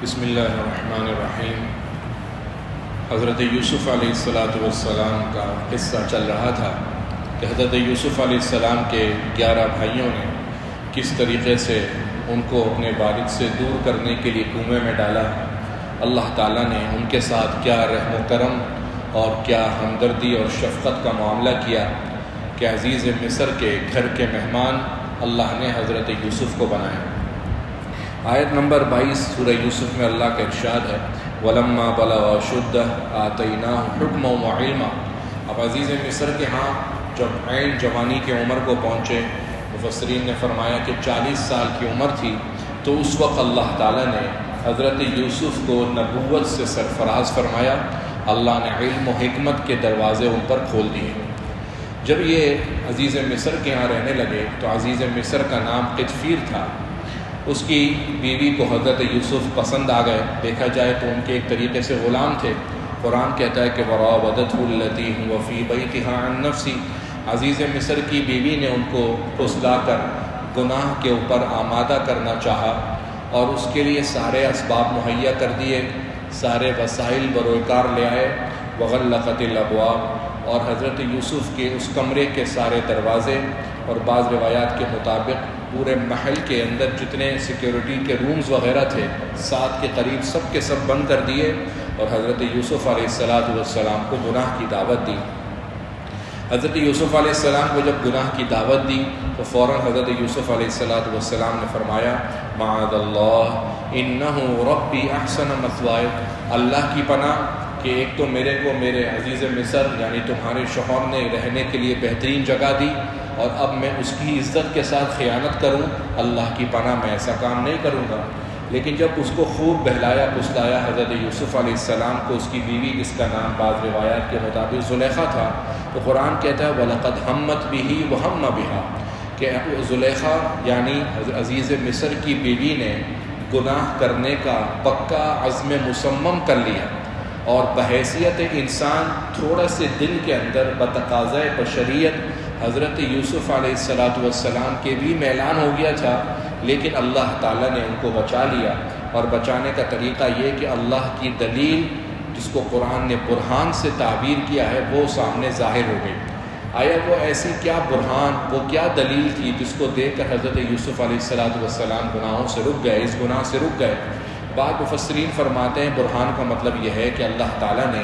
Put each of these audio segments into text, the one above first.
بسم اللہ الرحمن الرحیم۔ حضرت یوسف علیہ السلام کا قصہ چل رہا تھا کہ حضرت یوسف علیہ السلام کے 11 بھائیوں نے کس طریقے سے ان کو اپنے والد سے دور کرنے کے لیے کنویں میں ڈالا۔ اللہ تعالیٰ نے ان کے ساتھ کیا رحم و کرم اور کیا ہمدردی اور شفقت کا معاملہ کیا کہ عزیز مصر کے گھر کے مہمان اللہ نے حضرت یوسف کو بنایا۔ آیت نمبر 22 سورہ یوسف میں اللہ کا ارشاد ہے وَلَمَّا بَلَغَ أَشُدَّهُ آتَيْنَاهُ حُکْمًا وَعِلْمًا۔ اب عزیز مصر کے ہاں جب عین جوانی کی عمر کو پہنچے، مفسرین نے فرمایا کہ 40 سال کی عمر تھی، تو اس وقت اللہ تعالیٰ نے حضرت یوسف کو نبوت سے سرفراز فرمایا۔ اللہ نے علم و حکمت کے دروازے ان پر کھول دیے۔ جب یہ عزیز مصر کے ہاں رہنے لگے تو عزیز مصر کا نام قطفیر تھا۔ اس کی بیوی کو حضرت یوسف پسند آ گئے۔ دیکھا جائے تو ان کے ایک طریقے سے غلام تھے۔ قرآن کہتا ہے کہ وراودته التي هو في بيتها عن نفسه، عزیز مصر کی بیوی نے ان کو پھسلا کر گناہ کے اوپر آمادہ کرنا چاہا اور اس کے لیے سارے اسباب مہیا کر دیے، سارے وسائل بروئے لے آئے۔ وغلقت الابواب، اور حضرت یوسف کے اس کمرے کے سارے دروازے اور بعض روایات کے مطابق پورے محل کے اندر جتنے سیکیورٹی کے رومز وغیرہ تھے 7 کے قریب سب کے سب بند کر دیے اور حضرت یوسف علیہ السلام کو گناہ کی دعوت دی۔ حضرت یوسف علیہ السلام کو جب گناہ کی دعوت دی تو فوراً حضرت یوسف علیہ السلام نے فرمایا معاذ اللہ انہ ربی احسن مثوای، اللہ کی پناہ کہ ایک تو میرے کو میرے عزیز مصر یعنی تمہارے شوہر نے رہنے کے لیے بہترین جگہ دی اور اب میں اس کی عزت کے ساتھ خیانت کروں، اللہ کی پناہ میں ایسا کام نہیں کروں گا۔ لیکن جب اس کو خوب بہلایا پسلایا حضرت یوسف علیہ السلام کو، اس کی بیوی جس کا نام بعض روایات کے مطابق زلیخا تھا، تو قرآن کہتا ہے وَلَقَدْ هَمَّتْ بِهِ وَهَمَّ بِهَا، کہ زلیخا یعنی عزیز مصر کی بیوی نے گناہ کرنے کا پکا عزم مصمم کر لیا اور بحیثیت انسان تھوڑا سے دل کے اندر بتقاضۂ بشریت حضرت یوسف علیہ السلام کے بھی میلان ہو گیا تھا، لیکن اللہ تعالیٰ نے ان کو بچا لیا۔ اور بچانے کا طریقہ یہ کہ اللہ کی دلیل جس کو قرآن نے برہان سے تعبیر کیا ہے وہ سامنے ظاہر ہو گئی۔ آیا وہ ایسی کیا برہان، وہ کیا دلیل تھی جس کو دیکھ کر حضرت یوسف علیہ السلام گناہوں سے رک گئے، اس گناہ سے رک گئے؟ بعض مفسرین فرماتے ہیں برہان کا مطلب یہ ہے کہ اللہ تعالیٰ نے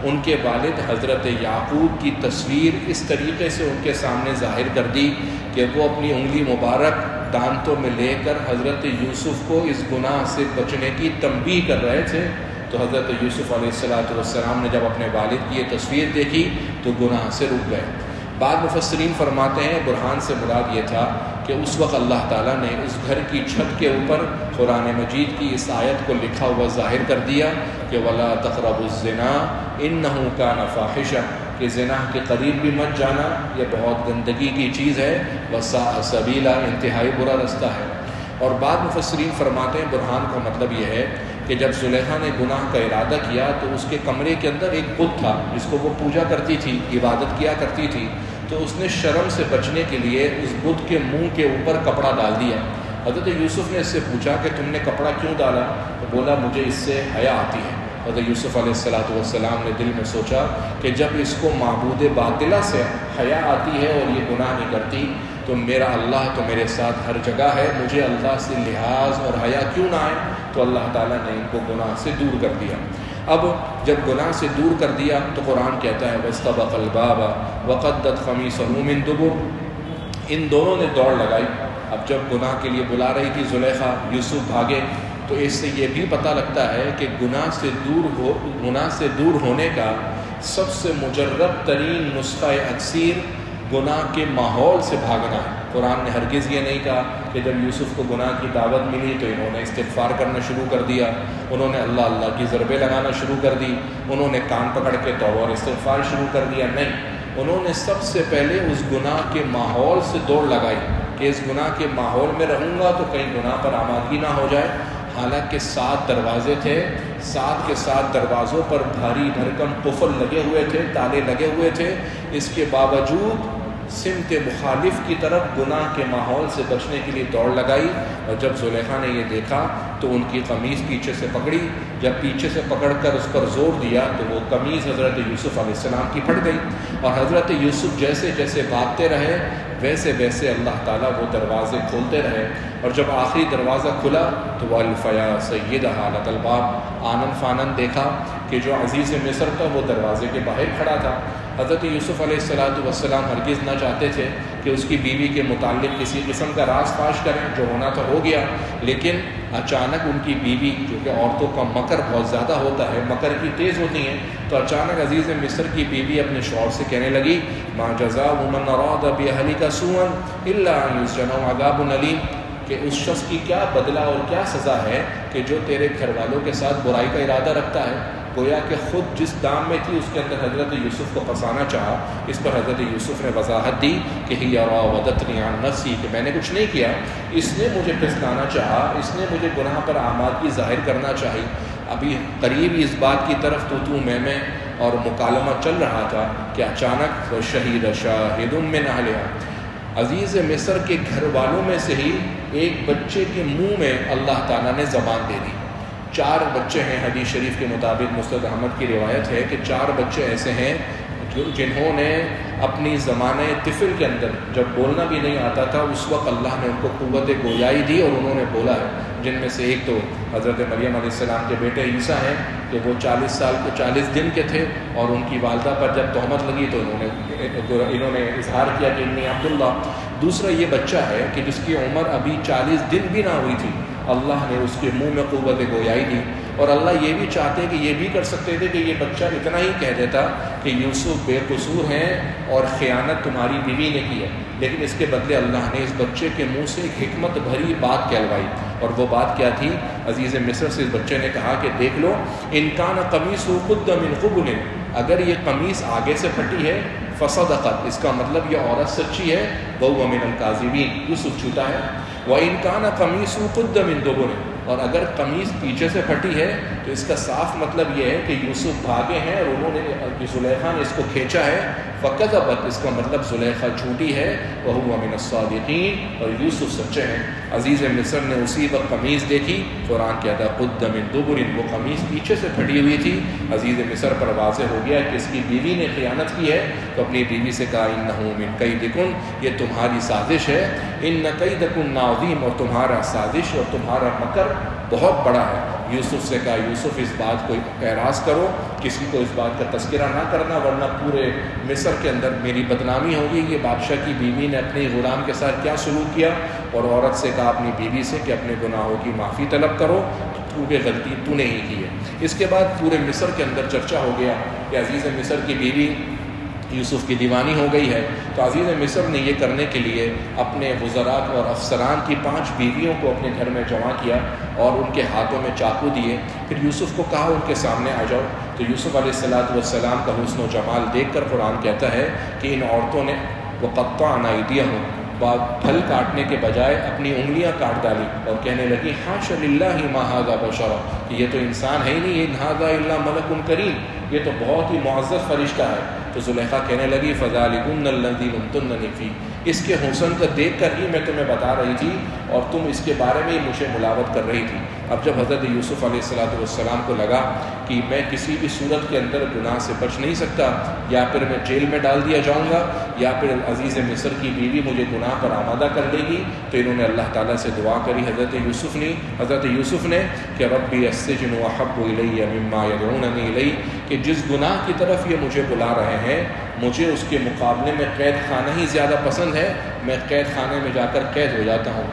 ان کے والد حضرت یعقوب کی تصویر اس طریقے سے ان کے سامنے ظاہر کر دی کہ وہ اپنی انگلی مبارک دانتوں میں لے کر حضرت یوسف کو اس گناہ سے بچنے کی تنبیہ کر رہے تھے۔ تو حضرت یوسف علیہ السلام نے جب اپنے والد کی یہ تصویر دیکھی تو گناہ سے رک گئے۔ بعض مفسرین فرماتے ہیں برہان سے مراد یہ تھا کہ اس وقت اللہ تعالیٰ نے اس گھر کی چھت کے اوپر قرآن مجید کی اس آیت کو لکھا ہوا ظاہر کر دیا کہ وَلَا تَقْرَبُوا الزِّنَا إِنَّهُ كَانَ فَاحِشًا، کہ زنا کے قریب بھی مت جانا، یہ بہت گندگی کی چیز ہے، وَسَاءَ سَبِيلًا، انتہائی برا رستہ ہے۔ اور بعض مفسرین فرماتے ہیں برہان کا مطلب یہ ہے کہ جب زلیخا نے گناہ کا ارادہ کیا تو اس کے کمرے کے اندر ایک بت تھا جس کو وہ پوجا کرتی تھی، عبادت کیا کرتی تھی، تو اس نے شرم سے بچنے کے لیے اس بت کے منہ کے اوپر کپڑا ڈال دیا۔ حضرت یوسف نے اس سے پوچھا کہ تم نے کپڑا کیوں ڈالا؟ تو بولا مجھے اس سے حیا آتی ہے۔ حضرت یوسف علیہ السلام نے دل میں سوچا کہ جب اس کو معبود باطلہ سے حیا آتی ہے اور یہ گناہ نہیں کرتی تو میرا اللہ تو میرے ساتھ ہر جگہ ہے، مجھے اللہ سے لحاظ اور حیا کیوں نہ آئے؟ تو اللہ تعالیٰ نے ان کو گناہ سے دور کر دیا۔ اب جب گناہ سے دور کر دیا تو قرآن کہتا ہے وَاسْتَبَقَ الْبَابَ وَقَدَّتْ قَمِيصَهُ مِن دُبُرٍ، ان دونوں نے دوڑ لگائی۔ اب جب گناہ کے لیے بلا رہی تھی زلیخا، یوسف بھاگے، تو اس سے یہ بھی پتہ لگتا ہے کہ گناہ سے دور ہونے کا سب سے مجرب ترین نسخہ اکثیر گناہ کے ماحول سے بھاگنا ہے۔ قرآن نے ہرگز یہ نہیں کہا کہ جب یوسف کو گناہ کی دعوت ملی تو انہوں نے استغفار کرنا شروع کر دیا، انہوں نے اللہ کی ضربیں لگانا شروع کر دی، انہوں نے کان پکڑ کے توبہ اور استغفار شروع کر دیا۔ نہیں، انہوں نے سب سے پہلے اس گناہ کے ماحول سے دوڑ لگائی کہ اس گناہ کے ماحول میں رہوں گا تو کہیں گناہ پر آمادگی نہ ہو جائے۔ حالانکہ 7 دروازے تھے، 7 کے 7 دروازوں پر بھاری بھرکم قفل لگے ہوئے تھے، تالے لگے ہوئے تھے، اس کے باوجود سمت مخالف کی طرف گناہ کے ماحول سے بچنے کے لیے دوڑ لگائی، اور جب زلیخا نے یہ دیکھا تو ان کی قمیص پیچھے سے پکڑی، جب پیچھے سے پکڑ کر اس پر زور دیا تو وہ قمیص حضرت یوسف علیہ السلام کی پھٹ گئی، اور حضرت یوسف جیسے جیسے بھاگتے رہے ویسے ویسے اللہ تعالیٰ وہ دروازے کھولتے رہے، اور جب آخری دروازہ کھلا تو والفیا سیدہا لدى الباب، آنن فانن دیکھا کہ جو عزیز مصر تھا وہ دروازے کے باہر کھڑا تھا۔ حضرت یوسف علیہ السلام ہرگز نہ چاہتے تھے کہ اس کی بیوی کے متعلق کسی قسم کا راز فاش کریں، جو ہونا تو ہو گیا، لیکن اچانک ان کی بیوی، جو کہ عورتوں کا مکر بہت زیادہ ہوتا ہے، مکر کی تیز ہوتی ہیں، تو اچانک عزیز مصر کی بیوی اپنے شوہر سے کہنے لگی ما جزاء من اراد باہلک سوءا الا ان یسجن او عذاب الیم، کہ اس شخص کی کیا بدلہ اور کیا سزا ہے کہ جو تیرے گھر والوں کے ساتھ برائی کا ارادہ رکھتا ہے۔ گویا کہ خود جس دام میں تھی اس کے اندر حضرت یوسف کو پھنسانا چاہا۔ اس پر حضرت یوسف نے وضاحت دی کہ ہی راودتنی عن نفسی، کہ میں نے کچھ نہیں کیا، اس نے مجھے پھسلانا چاہا، اس نے مجھے گناہ پر آمادگی ظاہر کرنا چاہی۔ ابھی قریب اس بات کی طرف تو میں اور مکالمہ چل رہا تھا کہ اچانک شہید شاہد من اہلہا، عزیز مصر کے گھر والوں میں سے ہی ایک بچے کے منہ میں اللہ تعالیٰ نے زبان دے دی۔ 4 بچے ہیں، حدیث شریف کے مطابق مسند احمد کی روایت ہے کہ 4 بچے ایسے ہیں جنہوں نے اپنی زمانہ طفل کے اندر جب بولنا بھی نہیں آتا تھا اس وقت اللہ نے ان کو قوت گویائی دی اور انہوں نے بولا ہے، جن میں سے ایک تو حضرت مریم علیہ السلام کے بیٹے عیسیٰ ہیں کہ وہ 40 دن کے تھے، اور ان کی والدہ پر جب تہمت لگی تو انہوں نے اظہار کیا کہ انی عبداللہ۔ دوسرا یہ بچہ ہے کہ جس کی عمر ابھی 40 دن بھی نہ ہوئی تھی، اللہ نے اس کے منہ میں قوت گویائی دی، اور اللہ یہ بھی چاہتے کہ یہ بھی کر سکتے تھے کہ یہ بچہ اتنا ہی کہہ دیتا کہ یوسف بے قصور ہیں اور خیانت تمہاری بیوی نے کی ہے، لیکن اس کے بدلے اللہ نے اس بچے کے منہ سے ایک حکمت بھری بات کہلوائی، اور وہ بات کیا تھی؟ عزیز مصر سے اس بچے نے کہا کہ دیکھ لو ان کان قمیصہ قد من قبل، اگر یہ قمیص آگے سے پھٹی ہے فصدقت، اس کا مطلب یہ عورت سچی ہے، وہو من الکاذبین، یوسف جھوٹا ہے، وَإِن كَانَ قَمِيصُهُ قُدَّ مِن دُبُرٍ، اور اگر قمیص پیچھے سے پھٹی ہے تو اس کا صاف مطلب یہ ہے کہ یوسف بھاگے ہیں اور انہوں نے زلیخا نے اس کو کھینچا ہے، فَكَذَبَتْ، اس کا مطلب زلیخا جھوٹی ہے، وَهُوَ مِنَ الصَّادِقِينَ، اور یوسف سچے ہیں۔ عزیز مصر نے اسی وقت قمیص دیکھی، قرآن کہتا ہے قُدَّ مِن دُبُرٍ، وہ قمیص پیچھے سے پھٹی ہوئی تھی۔ عزیز مصر پر واضح ہو گیا کہ اس کی بیوی نے خیانت کی ہے، تو اپنی بیوی سے کہا اِنَّهُ مِن كَيْدِكُنْ، یہ تمہاری سازش ہے، اِنَّ كَيْدَكُنَّ عَظِيمٌ، اور تمہارا سازش اور تمہارا مکر بہت بڑا ہے۔ یوسف سے کہا یوسف اس بات کو اعراض کرو، کسی کو اس بات کا تذکرہ نہ کرنا ورنہ پورے مصر کے اندر میری بدنامی ہوگی۔ یہ بادشاہ کی بیوی نے اپنے غلام کے ساتھ کیا سلوک کیا، اور عورت سے کہا اپنی بیوی سے کہ اپنے گناہوں کی معافی طلب کرو، کیونکہ غلطی تو نے ہی کی ہے۔ اس کے بعد پورے مصر کے اندر چرچا ہو گیا کہ عزیز مصر کی بیوی یوسف کی دیوانی ہو گئی ہے، تو عزیز مصر نے یہ کرنے کے لیے اپنے وزراء اور افسران کی 5 بیویوں کو اپنے گھر میں جمع کیا اور ان کے ہاتھوں میں چاقو دیے، پھر یوسف کو کہا ان کے سامنے آ جاؤ۔ تو یوسف علیہ السلام کا حسن و جمال دیکھ کر قرآن کہتا ہے کہ ان عورتوں نے وَقَطَّعْنَ أَيْدِيَهُمْ، پھل کاٹنے کے بجائے اپنی انگلیاں کاٹ ڈالی اور کہنے لگی حاش للہ ما ھذا بشر، کہ یہ تو انسان ہے ہی نہیں، ان ھذا الا ملک کریم، یہ تو بہت ہی معزز فرشتہ ہے۔ تو زلیخا کہنے لگی فذلکن الذی لمتننی فیہ، اس کے حسن کا دیکھ کر ہی میں تمہیں بتا رہی تھی اور تم اس کے بارے میں ہی مجھے ملاوت کر رہی تھی۔ اب جب حضرت یوسف علیہ السلام کو لگا کہ میں کسی بھی صورت کے اندر گناہ سے بچ نہیں سکتا، یا پھر میں جیل میں ڈال دیا جاؤں گا یا پھر عزیز مصر کی بیوی مجھے گناہ پر آمادہ کر دے گی، تو انہوں نے اللہ تعالیٰ سے دعا کری حضرت یوسف نے کہ ربی السجن احب الی مما یدعوننی الیہ، کہ جس گناہ کی طرف یہ مجھے بلا رہے ہیں مجھے اس کے مقابلے میں قید خانہ ہی زیادہ پسند ہے، میں قید خانے میں جا کر قید ہو جاتا ہوں۔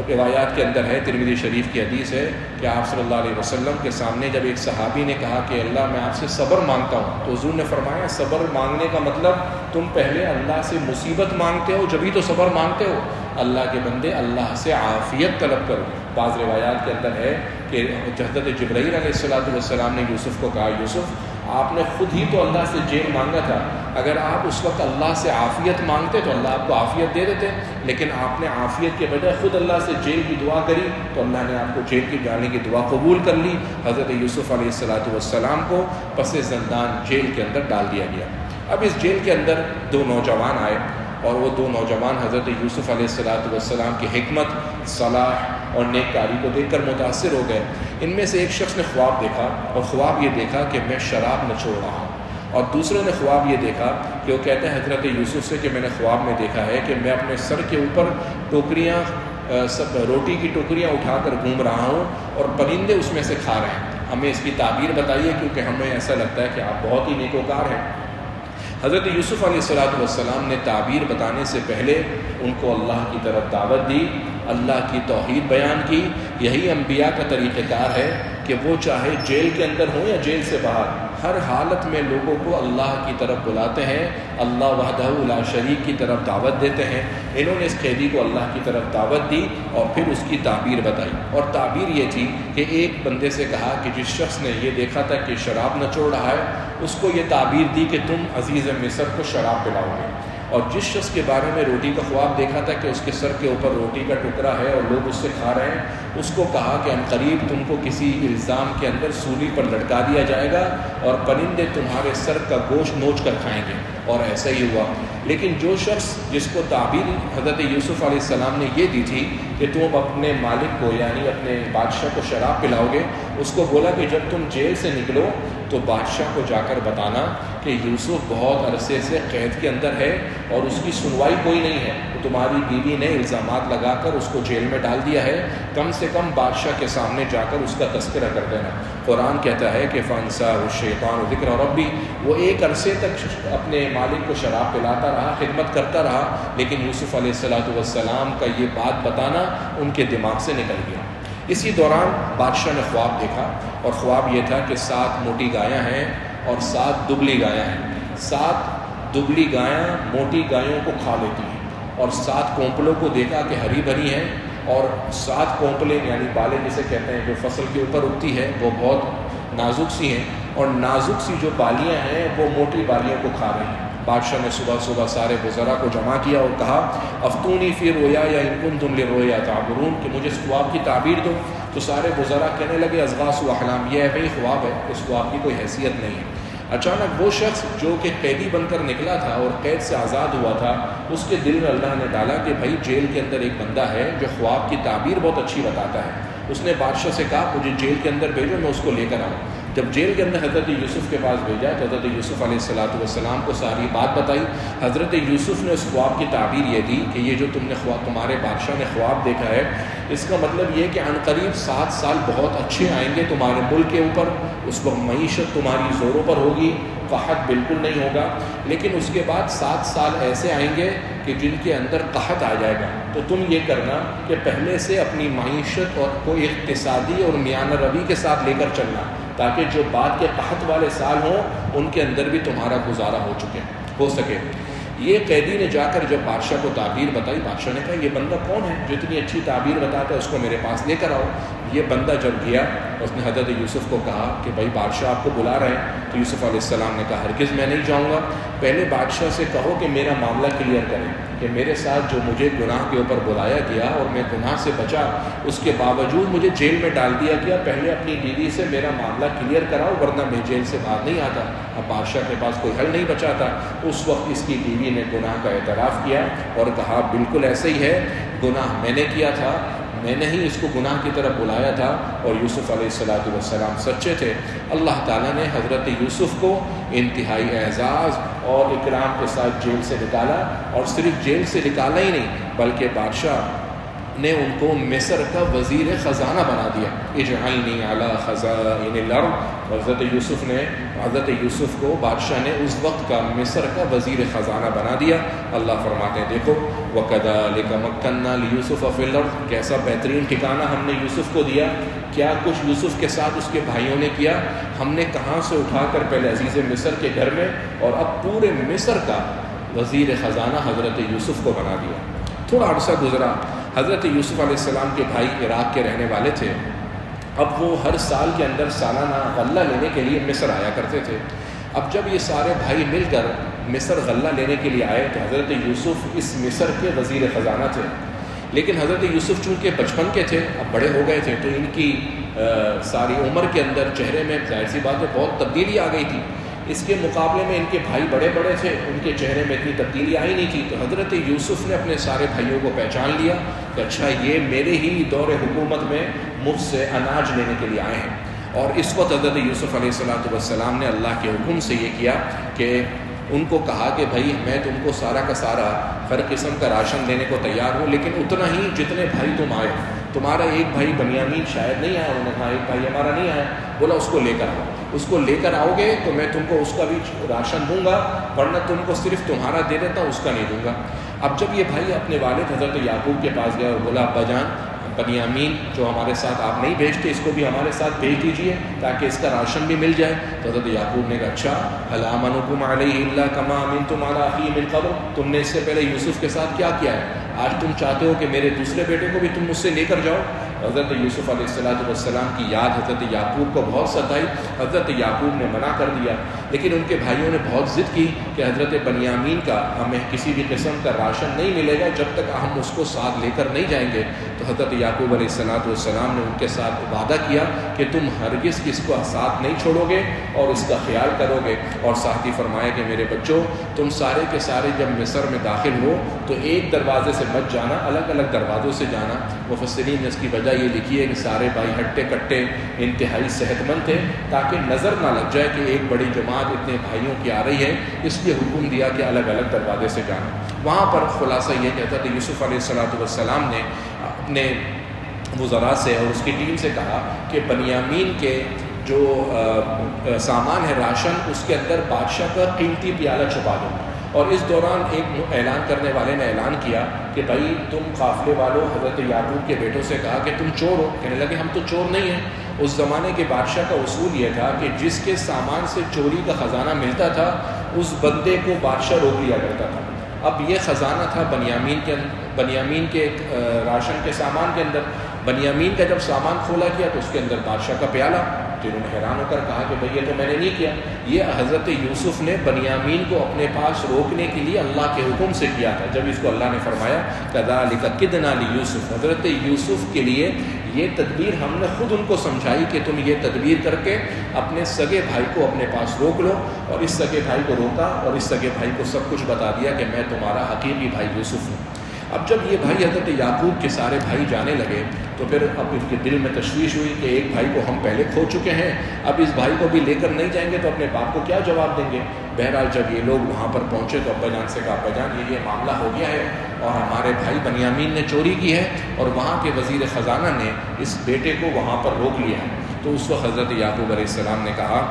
روایات کے اندر ہے، ترمذی شریف کی حدیث ہے کہ آپ صلی اللہ علیہ وسلم کے سامنے جب ایک صحابی نے کہا کہ اللہ میں آپ سے صبر مانگتا ہوں، تو حضور نے فرمایا صبر مانگنے کا مطلب تم پہلے اللہ سے مصیبت مانگتے ہو جبھی تو صبر مانگتے ہو، اللہ کے بندے اللہ سے عافیت طلب کرو۔ بعض روایات کے اندر ہے کہ حضرت جبرائیل علیہ السلام نے یوسف کو کہا یوسف آپ نے خود ہی تو اللہ سے جیل مانگا تھا، اگر آپ اس وقت اللہ سے عافیت مانگتے تو اللہ آپ کو عافیت دے دیتے، لیکن آپ نے عافیت کے بجائے خود اللہ سے جیل کی دعا کری تو اللہ نے آپ کو جیل کی جانے کی دعا قبول کر لی۔ حضرت یوسف علیہ السلام کو پس زندان جیل کے اندر ڈال دیا گیا۔ اب اس جیل کے اندر 2 نوجوان آئے اور وہ دو نوجوان حضرت یوسف علیہ السلام کی حکمت، صلاح اور نیک کاری کو دیکھ کر متاثر ہو گئے۔ ان میں سے ایک شخص نے خواب دیکھا، اور خواب یہ دیکھا کہ میں شراب نچوڑ رہا ہوں، اور دوسرے نے خواب یہ دیکھا کہ وہ کہتے ہیں حضرت یوسف سے کہ میں نے خواب میں دیکھا ہے کہ میں اپنے سر کے اوپر ٹوکریاں، سب روٹی کی ٹوکریاں اٹھا کر گھوم رہا ہوں اور پرندے اس میں سے کھا رہے ہیں۔ ہمیں اس کی تعبیر بتائیے، کیونکہ ہمیں ایسا لگتا ہے کہ آپ بہت ہی نیکوکار ہیں۔ حضرت یوسف علیہ السلام نے تعبیر بتانے سے پہلے ان کو اللہ کی طرف دعوت دی، اللہ کی توحید بیان کی۔ یہی انبیاء کا طریقہ کار ہے کہ وہ چاہے جیل کے اندر ہوں یا جیل سے باہر، ہر حالت میں لوگوں کو اللہ کی طرف بلاتے ہیں، اللہ وحدہ لا شریک کی طرف دعوت دیتے ہیں۔ انہوں نے اس قیدی کو اللہ کی طرف دعوت دی اور پھر اس کی تعبیر بتائی، اور تعبیر یہ تھی کہ ایک بندے سے کہا کہ جس شخص نے یہ دیکھا تھا کہ شراب نچوڑ رہا ہے، اس کو یہ تعبیر دی کہ تم عزیز مصر کو شراب پلاؤ گے، اور جس شخص کے بارے میں روٹی کا خواب دیکھا تھا کہ اس کے سر کے اوپر روٹی کا ٹکڑا ہے اور لوگ اس سے کھا رہے ہیں، اس کو کہا کہ عنقریب تم کو کسی الزام کے اندر سولی پر لٹکا دیا جائے گا اور پرندے تمہارے سر کا گوشت نوچ کر کھائیں گے، اور ایسا ہی ہوا۔ لیکن جو شخص جس کو تعبیر حضرت یوسف علیہ السلام نے یہ دی تھی کہ تم اپنے مالک کو یعنی اپنے بادشاہ کو شراب پلاؤ گے، اس کو بولا کہ جب تم جیل سے نکلو تو بادشاہ کو جا کر بتانا کہ یوسف بہت عرصے سے قید کے اندر ہے اور اس کی سنوائی کوئی نہیں ہے، تو تمہاری بیوی نے الزامات لگا کر اس کو جیل میں ڈال دیا ہے، کم سے کم بادشاہ کے سامنے جا کر اس کا تذکرہ کر دینا۔ قرآن کہتا ہے کہ فَأَنسَاهُ الشَّيْطَانُ ذِكْرَ رَبِّهِ، وہ ایک عرصے تک اپنے مالک کو شراب پلاتا رہا، خدمت کرتا رہا، لیکن یوسف علیہ السلام کا یہ بات بتانا ان کے دماغ سے نکل گیا۔ اسی دوران بادشاہ نے خواب دیکھا، اور خواب یہ تھا کہ 7 موٹی گایاں ہیں اور 7 دبلی گایاں ہیں۔ 7 دبلی گایاں موٹی گایوں کو کھا لیتی ہیں، اور 7 کونپلوں کو دیکھا کہ ہری بھری ہیں، اور 7 کونپلیں یعنی بالیں جسے کہتے ہیں جو فصل کے اوپر اگتی ہے وہ بہت نازک سی ہیں، اور نازک سی جو بالیاں ہیں وہ موٹی بالیوں کو کھا رہی ہیں۔ بادشاہ نے صبح صبح سارے وزراء کو جمع کیا اور کہا افتونی فی رؤیا یا ان کنتم للرؤیا تعبرون، کہ مجھے اس خواب کی تعبیر دو۔ تو سارے وزراء کہنے لگے اضغاث و احلام، یہ ہے بھئی خواب ہے، اس خواب کی کوئی حیثیت نہیں ہے۔ اچانک وہ شخص جو کہ قیدی بن کر نکلا تھا اور قید سے آزاد ہوا تھا، اس کے دل میں اللہ نے ڈالا کہ بھائی جیل کے اندر ایک بندہ ہے جو خواب کی تعبیر بہت اچھی بتاتا ہے۔ اس نے بادشاہ سے کہا مجھے جیل کے اندر بھیجو، میں اس کو لے کر آؤں۔ جب جیل کے اندر حضرت یوسف کے پاس بھیجا تو حضرت یوسف علیہ السلام کو ساری بات بتائی۔ حضرت یوسف نے اس خواب کی تعبیر یہ دی کہ یہ جو تم نے تمہارے بادشاہ نے خواب دیکھا ہے، اس کا مطلب یہ کہ عنقریب 7 سال بہت اچھے آئیں گے تمہارے ملک کے اوپر، اس وقت معیشت تمہاری زوروں پر ہوگی، قحط بالکل نہیں ہوگا، لیکن اس کے بعد 7 سال ایسے آئیں گے کہ جن کے اندر قحط آ جائے گا۔ تو تم یہ کرنا کہ پہلے سے اپنی معیشت اور کوئی اقتصادی اور میانہ روی کے ساتھ لے کر چلنا، تاکہ جو بعد کے قحط والے سال ہوں ان کے اندر بھی تمہارا گزارا ہو سکے۔ یہ قیدی نے جا کر جب بادشاہ کو تعبیر بتائی، بادشاہ نے کہا یہ بندہ کون ہے جو اتنی اچھی تعبیر بتاتا ہے، اس کو میرے پاس لے کر آؤ۔ یہ بندہ جب گیا اس نے حضرت یوسف کو کہا کہ بھائی بادشاہ آپ کو بلا رہے ہیں۔ تو یوسف علیہ السلام نے کہا ہرگز میں نہیں جاؤں گا، پہلے بادشاہ سے کہو کہ میرا معاملہ کلیئر کریں کہ میرے ساتھ جو مجھے گناہ کے اوپر بلایا گیا اور میں گناہ سے بچا، اس کے باوجود مجھے جیل میں ڈال دیا گیا، پہلے اپنی بیوی سے میرا معاملہ کلیئر کراؤ ورنہ میں جیل سے باہر نہیں آتا۔ اب بادشاہ کے پاس کوئی حل نہیں بچا تھا۔ اس وقت اس کی بیوی نے گناہ کا اعتراف کیا اور کہا بالکل ایسے ہی ہے، گناہ میں نے کیا تھا، میں نے ہی اس کو گناہ کی طرف بلایا تھا، اور یوسف علیہ السلام سچے تھے۔ اللہ تعالیٰ نے حضرت یوسف کو انتہائی اعزاز اور اکرام کے ساتھ جیل سے نکالا، اور صرف جیل سے نکالا ہی نہیں بلکہ بادشاہ نے ان کو مصر کا وزیر خزانہ بنا دیا۔ اجعلنی علی خزائن الارض، حضرت یوسف کو بادشاہ نے اس وقت کا مصر کا وزیر خزانہ بنا دیا۔ اللہ فرماتے ہیں دیکھو وَكَذَلِكَ مَكَّنَّا لِيُوسُفَ فِي الْأَرْضِ، کیسا بہترین ٹھکانہ ہم نے یوسف کو دیا۔ کیا کچھ یوسف کے ساتھ اس کے بھائیوں نے کیا، ہم نے کہاں سے اٹھا کر پہلے عزیز مصر کے گھر میں، اور اب پورے مصر کا وزیر خزانہ حضرت یوسف کو بنا دیا۔ تھوڑا عرصہ گزرا، حضرت یوسف علیہ السلام کے بھائی عراق کے رہنے والے تھے۔ اب وہ ہر سال کے اندر سالانہ غلہ لینے کے لیے مصر آیا کرتے تھے۔ اب جب یہ سارے بھائی مل کر مصر غلہ لینے کے لیے آئے تو حضرت یوسف اس مصر کے وزیر خزانہ تھے، لیکن حضرت یوسف چونکہ بچپن کے تھے، اب بڑے ہو گئے تھے، تو ان کی ساری عمر کے اندر چہرے میں ظاہر سی بات ہے بہت تبدیلی آ گئی تھی۔ اس کے مقابلے میں ان کے بھائی بڑے بڑے تھے، ان کے چہرے میں اتنی تبدیلی آئی نہیں تھی. تو حضرت یوسف نے اپنے سارے بھائیوں کو پہچان لیا کہ اچھا یہ میرے ہی دور حکومت میں مفت سے اناج لینے کے لیے آئے ہیں. اور اس وقت حضرت یوسف علیہ السلام نے اللہ کے حکم سے یہ کیا کہ ان کو کہا کہ بھائی میں تم کو سارا کا سارا ہر قسم کا راشن دینے کو تیار ہوں، لیکن اتنا ہی جتنے بھائی تم آئے. تمہارا ایک بھائی بنیامین شاید نہیں آیا. انہوں نے کہا ایک بھائی ہمارا نہیں آیا. بولا اس کو لے کر آؤ. اس کو لے کر آؤ گے تو میں تم کو اس کا بھی راشن دوں گا، ورنہ تم کو صرف تمہارا دے دیتا ہوں، اس کا نہیں دوں گا. اب جب یہ بھائی اپنے والد حضرت یعقوب کے پاس گیا اور بولا ابا جان بنیامین جو ہمارے ساتھ آپ نہیں بھیجتے، اس کو بھی ہمارے ساتھ بھیج دیجئے تاکہ اس کا راشن بھی مل جائے. تو حضرت یعقوب نے کہا اچھا هل آمنکم علیہ الا کما امنتم علی اخی من قبل، تم نے اس سے پہلے یوسف کے ساتھ کیا کیا ہے، آج تم چاہتے ہو کہ میرے دوسرے بیٹے کو بھی تم مجھ سے لے کر جاؤ. حضرت یوسف علیہ السلام کی یاد حضرت یعقوب کو بہت ستائی. حضرت یعقوب نے منع کر دیا، لیکن ان کے بھائیوں نے بہت ضد کی کہ حضرت بنیامین کا ہمیں کسی بھی قسم کا راشن نہیں ملے گا جب تک ہم اس کو ساتھ لے کر نہیں جائیں گے. تو حضرت یعقوب علیہ السلام نے ان کے ساتھ وعدہ کیا کہ تم ہرگز اس کو ساتھ نہیں چھوڑو گے اور اس کا خیال کرو گے. اور ساتھ ہی فرمایا کہ میرے بچوں تم سارے کے سارے جب مصر میں داخل ہو تو ایک دروازے سے مت جانا، الگ الگ دروازوں سے جانا. مفسرین نے اس کی وجہ یہ لکھی ہے کہ سارے بھائی ہٹے کٹے انتہائی صحت مند تھے تاکہ نظر نہ لگ جائے کہ ایک بڑی جماعت اتنے بھائیوں کی آ رہی ہے، اس لیے حکم دیا کہ الگ الگ دروازے سے جانا. وہاں پر خلاصہ یہ کہتا کہ یوسف علیہ السلام نے اپنے وزراء سے اور اس کی ٹیم سے کہا کہ بنیامین کے جو سامان ہے راشن، اس کے اندر بادشاہ کا قیمتی پیالہ چھپا دو. اور اس دوران ایک اعلان کرنے والے نے اعلان کیا کہ بھائی تم قافلے والوں حضرت یعقوب کے بیٹوں سے کہا کہ تم چور ہو. کہنے لگے ہم تو چور نہیں ہیں. اس زمانے کے بادشاہ کا اصول یہ تھا کہ جس کے سامان سے چوری کا خزانہ ملتا تھا اس بندے کو بادشاہ روک لیا کرتا تھا. اب یہ خزانہ تھا بنیامین کے راشن کے سامان کے اندر. بنیامین کا جب سامان کھولا کیا تو اس کے اندر بادشاہ کا پیالہ. تو انہوں نے حیران ہو کر کہا کہ بھئی یہ تو میں نے نہیں کیا. یہ حضرت یوسف نے بنیامین کو اپنے پاس روکنے کے لیے اللہ کے حکم سے کیا تھا. جب اس کو اللہ نے فرمایا کذالک کدنا لیوسف، حضرت یوسف کے لیے یہ تدبیر ہم نے خود ان کو سمجھائی کہ تم یہ تدبیر کر کے اپنے سگے بھائی کو اپنے پاس روک لو. اور اس سگے بھائی کو روکا اور اس سگے بھائی کو سب کچھ بتا دیا کہ میں تمہارا حقیقی بھائی یوسف ہوں. اب جب یہ بھائی حضرت یعقوب کے سارے بھائی جانے لگے تو پھر اب ان کے دل میں تشویش ہوئی کہ ایک بھائی کو ہم پہلے کھو چکے ہیں، اب اس بھائی کو بھی لے کر نہیں جائیں گے تو اپنے باپ کو کیا جواب دیں گے. بہرحال جب یہ لوگ وہاں پر پہنچے تو ابا جان سے کہا ابا جان یہ معاملہ ہو گیا ہے اور ہمارے بھائی بنیامین نے چوری کی ہے اور وہاں کے وزیر خزانہ نے اس بیٹے کو وہاں پر روک لیا ہے. تو اس وقت حضرت یعقوب علیہ السلام نے کہا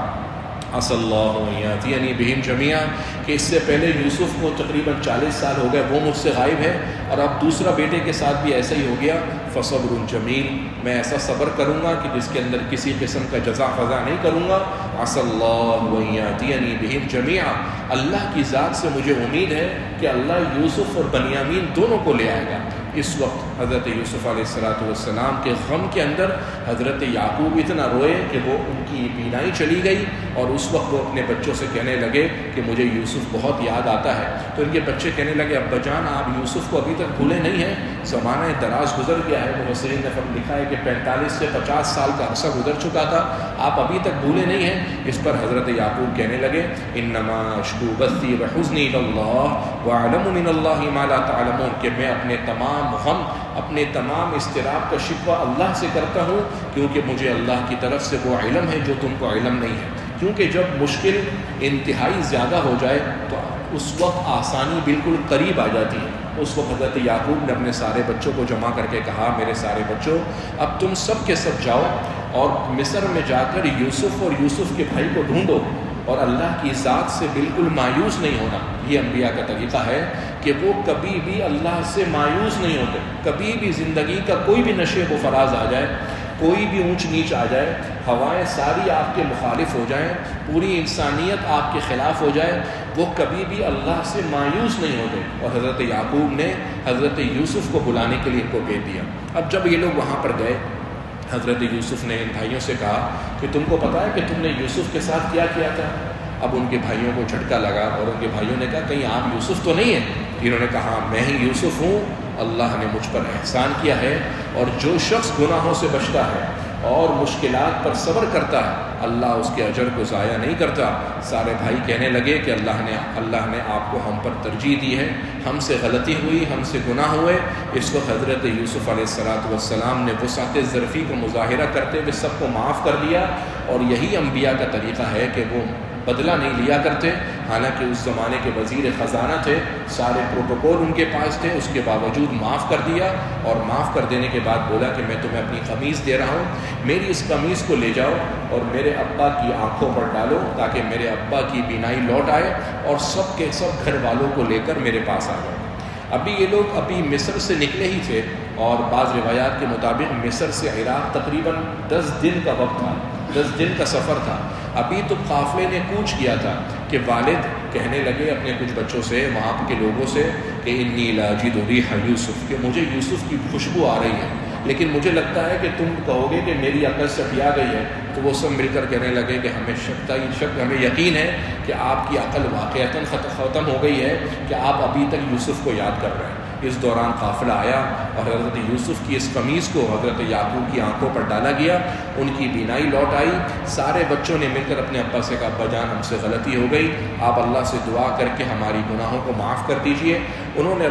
عسى اللہ ان یاتینی بہم جمیعا، کہ اس سے پہلے یوسف کو تقریباً 40 سال ہو گئے وہ مجھ سے غائب ہے اور اب دوسرا بیٹے کے ساتھ بھی ایسا ہی ہو گیا. فصبر جمیل، میں ایسا صبر کروں گا کہ جس کے اندر کسی قسم کا جزا فضا نہیں کروں گا. عسى اللہ ان یاتینی بہم جمیعا، اللہ کی ذات سے مجھے امید ہے کہ اللہ یوسف اور بنیامین دونوں کو لے آئے گا. اس وقت حضرت یوسف علیہ السلام کے غم کے اندر حضرت یعقوب اتنا روئے کہ وہ ان کی بینائی چلی گئی. اور اس وقت وہ اپنے بچوں سے کہنے لگے کہ مجھے یوسف بہت یاد آتا ہے. تو ان کے بچے کہنے لگے ابا جان آپ یوسف کو ابھی تک بھولے نہیں ہیں، زمانہ دراز گزر گیا ہے. مفسرین نے لکھا ہے کہ 45 سے 50 سال کا عرصہ گزر چکا تھا، آپ ابھی تک بھولے نہیں ہیں. اس پر حضرت یعقوب کہنے لگے انما اشکو بثی وحزنی الی اللہ واعلم من اللہ ما لا تعلمون، کہ میں اپنے تمام غم اپنے تمام اضطراب کا شکوہ اللہ سے کرتا ہوں کیونکہ مجھے اللہ کی طرف سے وہ علم ہے جو تم کو علم نہیں ہے. کیونکہ جب مشکل انتہائی زیادہ ہو جائے تو اس وقت آسانی بالکل قریب آ جاتی ہے. اس وقت حضرت یعقوب نے اپنے سارے بچوں کو جمع کر کے کہا میرے سارے بچوں اب تم سب کے سب جاؤ اور مصر میں جا کر یوسف اور یوسف کے بھائی کو ڈھونڈو اور اللہ کی ذات سے بالکل مایوس نہیں ہونا. یہ انبیاء کا طریقہ ہے کہ وہ کبھی بھی اللہ سے مایوس نہیں ہوتے. کبھی بھی زندگی کا کوئی بھی نشیب و فراز آ جائے، کوئی بھی اونچ نیچ آ جائے، ہوائیں ساری آپ کے مخالف ہو جائیں، پوری انسانیت آپ کے خلاف ہو جائے، وہ کبھی بھی اللہ سے مایوس نہیں ہوتے. اور حضرت یعقوب نے حضرت یوسف کو بلانے کے لیے ان کو بھیج دیا. اب جب یہ لوگ وہاں پر گئے حضرت یوسف نے ان بھائیوں سے کہا کہ تم کو پتہ ہے کہ تم نے یوسف کے ساتھ کیا کیا تھا. اب ان کے بھائیوں کو جھٹکا لگا اور ان کے بھائیوں نے کہا کہیں آپ یوسف تو نہیں ہیں. انہوں نے کہا میں ہی یوسف ہوں، اللہ نے مجھ پر احسان کیا ہے اور جو شخص گناہوں سے بچتا ہے اور مشکلات پر صبر کرتا ہے اللہ اس کے اجر کو ضائع نہیں کرتا۔ سارے بھائی کہنے لگے کہ اللہ نے آپ کو ہم پر ترجیح دی ہے، ہم سے غلطی ہوئی، ہم سے گناہ ہوئے۔ اس کو حضرت یوسف علیہ السلام نے وسعت ظرفی کا مظاہرہ کرتے ہوئے سب کو معاف کر دیا، اور یہی انبیاء کا طریقہ ہے کہ وہ بدلہ نہیں لیا کرتے۔ حالانکہ اس زمانے کے وزیر خزانہ تھے، سارے پروٹوکول ان کے پاس تھے، اس کے باوجود معاف کر دیا، اور معاف کر دینے کے بعد بولا کہ میں تمہیں اپنی قمیص دے رہا ہوں، میری اس قمیص کو لے جاؤ اور میرے ابا کی آنکھوں پر ڈالو تاکہ میرے ابا کی بینائی لوٹ آئے، اور سب کے سب گھر والوں کو لے کر میرے پاس آ جاؤ۔ ابھی یہ لوگ مصر سے نکلے ہی تھے، اور بعض روایات کے مطابق مصر سے عراق تقریباً 10 دن کا وقت تھا، 10 دن کا سفر تھا۔ ابھی تو قافلے نے کوچ کیا تھا کہ والد کہنے لگے اپنے کچھ بچوں سے، وہاں کے لوگوں سے، کہ انی لاجد ریح یوسف، کہ مجھے یوسف کی خوشبو آ رہی ہے، لیکن مجھے لگتا ہے کہ تم کہو گے کہ میری عقل سٹیا گئی ہے۔ تو وہ سب مل کر کہنے لگے کہ ہمیں یقین ہے کہ آپ کی عقل واقعتاً ختم ہو گئی ہے، کہ آپ ابھی تک یوسف کو یاد کر رہے ہیں۔ اس دوران قافلہ آیا اور حضرت یوسف کی اس قمیص کو حضرت یعقوب کی آنکھوں پر ڈالا گیا، ان کی بینائی لوٹ آئی۔ سارے بچوں نے مل کر اپنے ابا سے کہا ابا جان ہم سے غلطی ہو گئی، آپ اللہ سے دعا کر کے ہماری گناہوں کو معاف کر دیجئے۔ انہوں نے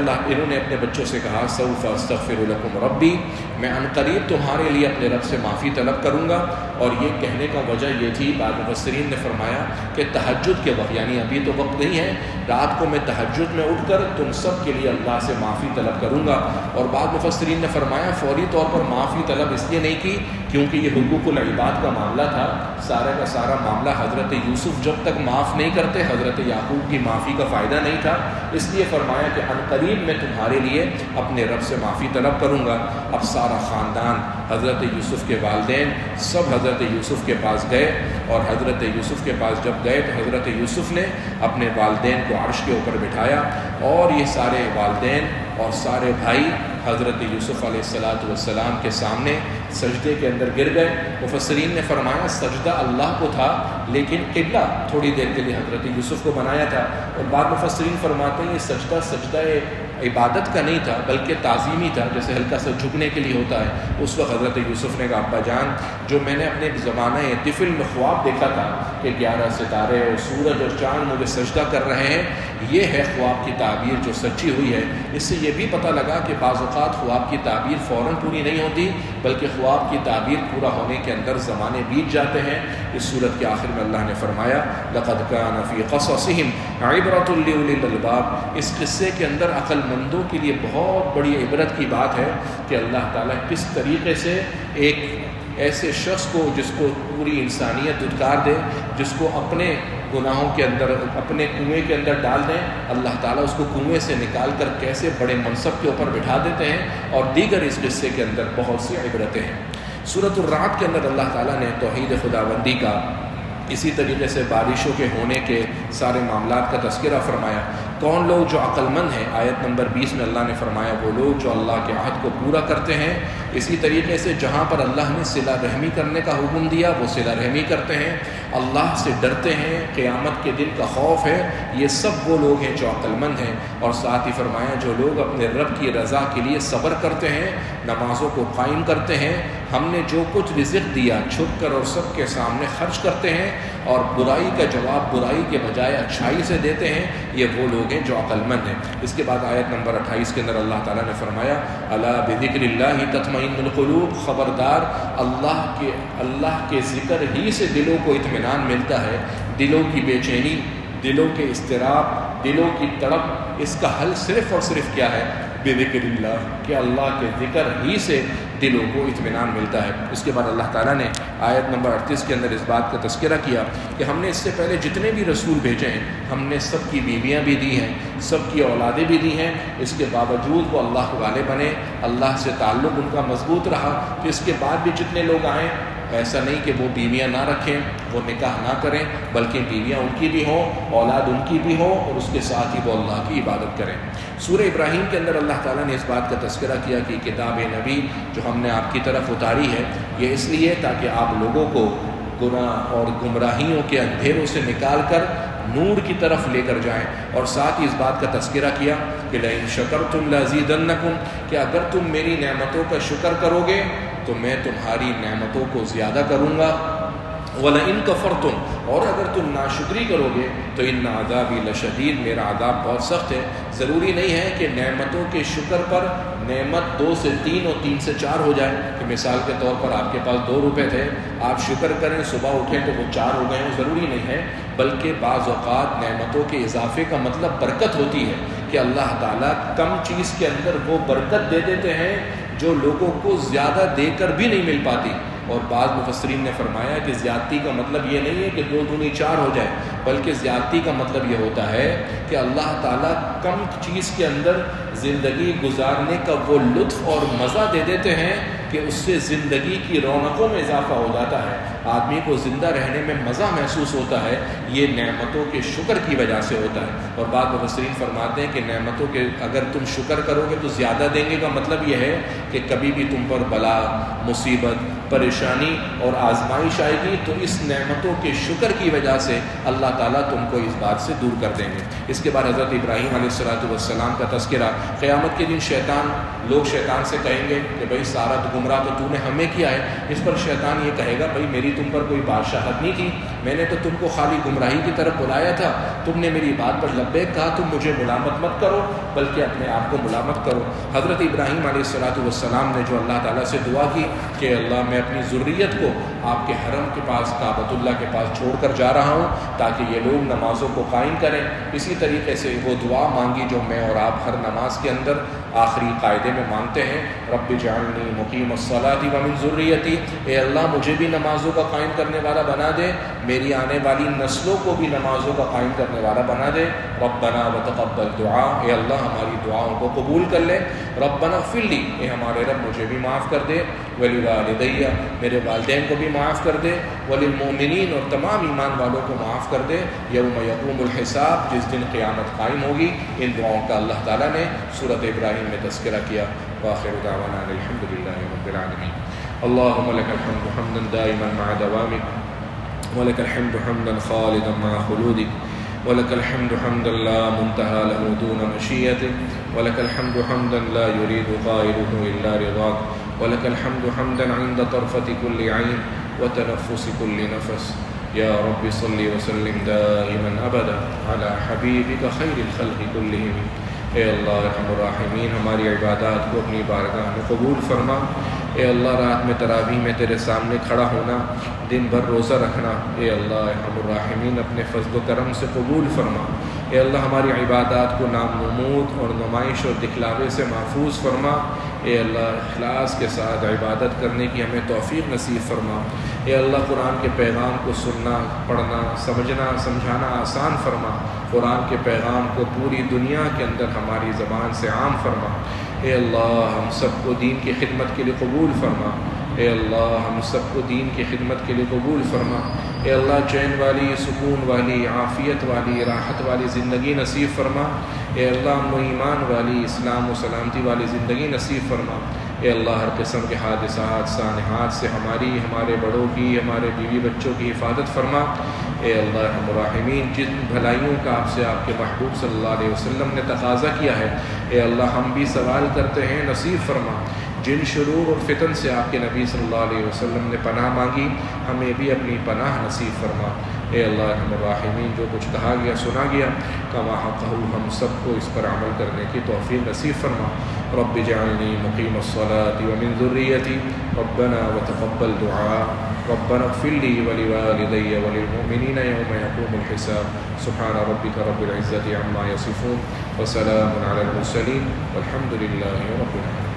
اپنے بچوں سے کہا سوف استغفر لکم ربی، میں عنقریب تمہارے لیے اپنے رب سے معافی طلب کروں گا۔ اور یہ کہنے کا وجہ یہ تھی، بعض مفسرین نے فرمایا کہ تہجد کے وقت، یعنی ابھی تو وقت نہیں ہے، رات کو میں تہجد میں اٹھ کر تم سب کے لیے اللہ سے معافی طلب کروں گا۔ اور بعض مفسرین نے فرمایا فوری طور پر معافی طلب اس لیے نہیں کی کیونکہ یہ حقوق العباد کا معاملہ تھا، سارا کا سارا معاملہ حضرت یوسف جب تک معاف نہیں کرتے حضرت یعقوب کی معافی کا فائدہ نہیں تھا، اس لیے فرمایا کہ عنقریب میں تمہارے لیے اپنے رب سے معافی طلب کروں گا۔ اب سارا خاندان، حضرت یوسف کے والدین سب حضرت یوسف کے پاس گئے، اور حضرت یوسف کے پاس جب گئے تو حضرت یوسف نے اپنے والدین کو عرش کے اوپر بٹھایا، اور یہ سارے والدین اور سارے بھائی حضرت یوسف علیہ السلام کے سامنے سجدے کے اندر گر گئے۔ مفسرین نے فرمایا سجدہ اللہ کو تھا، لیکن قبلہ تھوڑی دیر کے لیے حضرت یوسف کو بنایا تھا۔ اور بعض مفسرین فرماتے ہیں یہ سجدہ عبادت کا نہیں تھا بلکہ تعظیمی تھا، جیسے ہلکا سا جھکنے کے لیے ہوتا ہے۔ اس وقت حضرت یوسف نے کہا ابا جان، جو میں نے اپنے زمانہ طفل میں خواب دیکھا تھا کہ 11 ستارے اور سورج اور چاند مجھے سجدہ کر رہے ہیں، یہ ہے خواب کی تعبیر جو سچی ہوئی ہے۔ اس سے یہ بھی پتہ لگا کہ بعض اوقات خواب کی تعبیر فوراً پوری نہیں ہوتی، بلکہ خواب کی تعبیر پورا ہونے کے اندر زمانے بیت جاتے ہیں۔ اس صورت کے آخر میں اللہ نے فرمایا لقد كان في قصصهم عبرة لأولي الألباب، اس قصے کے اندر عقل مندوں کے لیے بہت بڑی عبرت کی بات ہے کہ اللہ تعالیٰ کس طریقے سے ایک ایسے شخص کو جس کو پوری انسانیت دھتکار دے، جس کو اپنے گناہوں کے اندر اپنے کنویں کے اندر ڈال دیں، اللہ تعالیٰ اس کو کنویں سے نکال کر کیسے بڑے منصب کے اوپر بٹھا دیتے ہیں، اور دیگر اس قصے کے اندر بہت سی عبرتیں ہیں۔ سورۃ الرعد کے اندر اللہ تعالیٰ نے توحید خداوندی کا، اسی طریقے سے بارشوں کے ہونے کے سارے معاملات کا تذکرہ فرمایا۔ کون لوگ جو عقل مند ہیں، آیت نمبر 20 میں اللہ نے فرمایا وہ لوگ جو اللہ کے عہد کو پورا کرتے ہیں۔ اسی طریقے سے جہاں پر اللہ نے صلہ رحمی کرنے کا حکم دیا وہ صلہ رحمی کرتے ہیں، اللہ سے ڈرتے ہیں، قیامت کے دن کا خوف ہے، یہ سب وہ لوگ ہیں جو عقل مند ہیں۔ اور ساتھ ہی فرمایا جو لوگ اپنے رب کی رضا کے لیے صبر کرتے ہیں، نمازوں کو قائم کرتے ہیں، ہم نے جو کچھ رزق دیا چھپ کر اور سب کے سامنے خرچ کرتے ہیں، اور برائی کا جواب برائی کے بجائے اچھائی سے دیتے ہیں، یہ وہ لوگ ہیں جو عقل مند ہیں۔ اس کے بعد آیت نمبر 28 کے اندر اللہ تعالیٰ نے فرمایا الا بذکر اللہ تطمئن القلوب، خبردار اللہ کے ذکر ہی سے دلوں کو اطمینان ملتا ہے۔ دلوں کی بے چینی، دلوں کے اضطراب، دلوں کی تڑپ، اس کا حل صرف اور صرف کیا ہے؟ بذکر اللہ، کہ اللہ کے ذکر ہی سے دلوں کو اطمینان ملتا ہے۔ اس کے بعد اللہ تعالیٰ نے آیت نمبر 38 کے اندر اس بات کا تذکرہ کیا کہ ہم نے اس سے پہلے جتنے بھی رسول بھیجے ہیں ہم نے سب کی بیویاں بھی دی ہیں، سب کی اولادیں بھی دی ہیں، اس کے باوجود وہ اللہ والے بنے، اللہ سے تعلق ان کا مضبوط رہا۔ تو اس کے بعد بھی جتنے لوگ آئیں ایسا نہیں کہ وہ بیویاں نہ رکھیں، وہ نکاح نہ کریں، بلکہ بیویاں ان کی بھی ہوں، اولاد ان کی بھی ہو، اور اس کے ساتھ ہی وہ اللہ کی عبادت کریں۔ سورہ ابراہیم کے اندر اللہ تعالیٰ نے اس بات کا تذکرہ کیا کہ کتاب نبی جو ہم نے آپ کی طرف اتاری ہے یہ اس لیے تاکہ آپ لوگوں کو گناہ اور گمراہیوں کے اندھیروں سے نکال کر نور کی طرف لے کر جائیں، اور ساتھ ہی اس بات کا تذکرہ کیا کہ لئن شکرتم لازیدنکم، کہ اگر تم میری نعمتوں کا شکر کرو گے تو میں تمہاری نعمتوں کو زیادہ کروں گا، وَلَئِن كَفَرْتُمْ، اور اگر تم ناشکری کرو گے تو ان عذابی لشدید، میرا عذاب بہت سخت ہے۔ ضروری نہیں ہے کہ نعمتوں کے شکر پر نعمت 2 سے 3 اور 3 سے 4 ہو جائے، کہ مثال کے طور پر آپ کے پاس 2 روپے تھے، آپ شکر کریں صبح اٹھیں تو وہ 4 ہو گئے، وہ ضروری نہیں ہے، بلکہ بعض اوقات نعمتوں کے اضافے کا مطلب برکت ہوتی ہے کہ اللہ تعالیٰ کم چیز کے اندر وہ برکت دے دیتے ہیں جو لوگوں کو زیادہ دے کر بھی نہیں مل پاتی۔ اور بعض مفسرین نے فرمایا کہ زیادتی کا مطلب یہ نہیں ہے کہ 2 دونی 4 ہو جائے، بلکہ زیادتی کا مطلب یہ ہوتا ہے کہ اللہ تعالیٰ کم چیز کے اندر زندگی گزارنے کا وہ لطف اور مزہ دے دیتے ہیں کہ اس سے زندگی کی رونقوں میں اضافہ ہو جاتا ہے، آدمی کو زندہ رہنے میں مزہ محسوس ہوتا ہے، یہ نعمتوں کے شکر کی وجہ سے ہوتا ہے۔ اور بعض مفسرین فرماتے ہیں کہ نعمتوں کے اگر تم شکر کرو گے تو زیادہ دیں گے کا مطلب یہ ہے کہ کبھی بھی تم پر بلا، مصیبت، پریشانی اور آزمائش آئے گی تو اس نعمتوں کے شکر کی وجہ سے اللہ تعالیٰ تم کو اس بات سے دور کر دیں گے۔ اس کے بعد حضرت ابراہیم علیہ السلام کا تذکرہ، قیامت کے دن لوگ شیطان سے کہیں گے کہ بھائی سارا گمراہ تو نے ہمیں کیا ہے۔ اس پر شیطان یہ کہے گا بھائی میری تم پر کوئی بادشاہت نہیں تھی، میں نے تو تم کو خالی گمراہی کی طرف بلایا تھا، تم نے میری بات پر لبیک کہا، تم مجھے ملامت مت کرو بلکہ اپنے آپ کو ملامت کرو۔ حضرت ابراہیم علیہ السلام نے جو اللہ تعالیٰ سے دعا کی کہ اللہ میں اپنی ذریت کو آپ کے حرم کے پاس، کعبۃ اللہ کے پاس چھوڑ کر جا رہا ہوں تاکہ یہ لوگ نمازوں کو قائم کریں، اسی طریقے سے وہ دعا مانگی جو میں اور آپ ہر نماز کے اندر آخری قاعدے میں مانگتے ہیں، رب اجعلنی مقیم الصلاۃ ومن ذریتی، اے اللہ مجھے بھی نمازوں کا قائم کرنے والا بنا دے، میری آنے والی نسلوں کو بھی نمازوں کا قائم کرنے والا بنا دے۔ ربنا وتقبل دعا، اے اللہ ہماری دعاؤں کو قبول کر لے۔ ربنا اغفر لی، اے ہمارے رب مجھے بھی معاف کر دے، ولوالدی، میرے والدین کو بھی معاف کر دے، وللمؤمنین، اور تمام ایمان والوں کو معاف کر دے، یوم یقوم الحساب، جس دن قیامت قائم ہوگی۔ ان دعاؤں کا اللہ تعالیٰ نے سورۃ ابراہیم میں تذکرہ کیا۔ وآخر دعوانا الحمد للہ رب العالمین۔ اللهم لك الحمد حمدا دائما مع دوامك، ولك الحمد حمدا خالدا مع خلودك، ولك الحمد حمدا لا منتهى له دون مشيئتك، ولك الحمد حمدا لا يريد قائله إلا رضاك، ولك الحمد حمدا عند طرفة كل عين وتنفس كل نفس۔ يا رب صل وسلم دائما أبدا على حبيبك خير الخلق كلهم۔ اے اللہ ارحم الراحمین، ہماری عبادات کو اپنی بارگاہ میں قبول فرما۔ اے اللہ رات میں تراویح میں تیرے سامنے کھڑا ہونا، دن بھر روزہ رکھنا، اے اللہ ارحم الراحمین اپنے فضل و کرم سے قبول فرما۔ اے اللہ ہماری عبادات کو نامنمود اور نمائش اور دکھلاوے سے محفوظ فرما۔ اے اللہ اخلاص کے ساتھ عبادت کرنے کی ہمیں توفیق نصیب فرما۔ اے اللہ قرآن کے پیغام کو سننا، پڑھنا، سمجھانا آسان فرما۔ قرآن کے پیغام کو پوری دنیا کے اندر ہماری زبان سے عام فرما۔ اے اللہ ہم سب کو دین کی خدمت کے لیے قبول فرما۔ اے اللہ ہم سب کو دین کی خدمت کے لیے قبول فرما۔ اے اللہ چین والی، سکون والی، عافیت والی، راحت والی زندگی نصیب فرما۔ اے اللہ امن و ایمان والی، اسلام و سلامتی والی زندگی نصیب فرما۔ اے اللہ ہر قسم کے حادثات، سانحات سے ہمارے بڑوں کی، ہمارے بیوی بچوں کی حفاظت فرما۔ اے اللہ ارحم الراحمین، جن بھلائیوں کا آپ سے آپ کے محبوب صلی اللہ علیہ وسلم نے تقاضا کیا ہے، اے اللہ ہم بھی سوال کرتے ہیں، نصیب فرما۔ جن شرور اور فتن سے آپ کے نبی صلی اللہ علیہ وسلم نے پناہ مانگی، ہمیں بھی اپنی پناہ نصیب فرما۔ اے اللہ ارحم الراحمین، جو کچھ کہا گیا سنا گیا کما حقہ، ہم سب کو اس پر عمل کرنے کی توفیق نصیب فرما۔ رب اجعلنی مقیم الصلاۃ ومن ذریتی، ربنا وتقبل دعاء، ربنا اغفر لی ولوالدی وللمؤمنین یوم یقوم الحساب۔ سبحان ربک رب العزة عما یصفون، وسلام علی المرسلین، والحمد للہ رب العالمین۔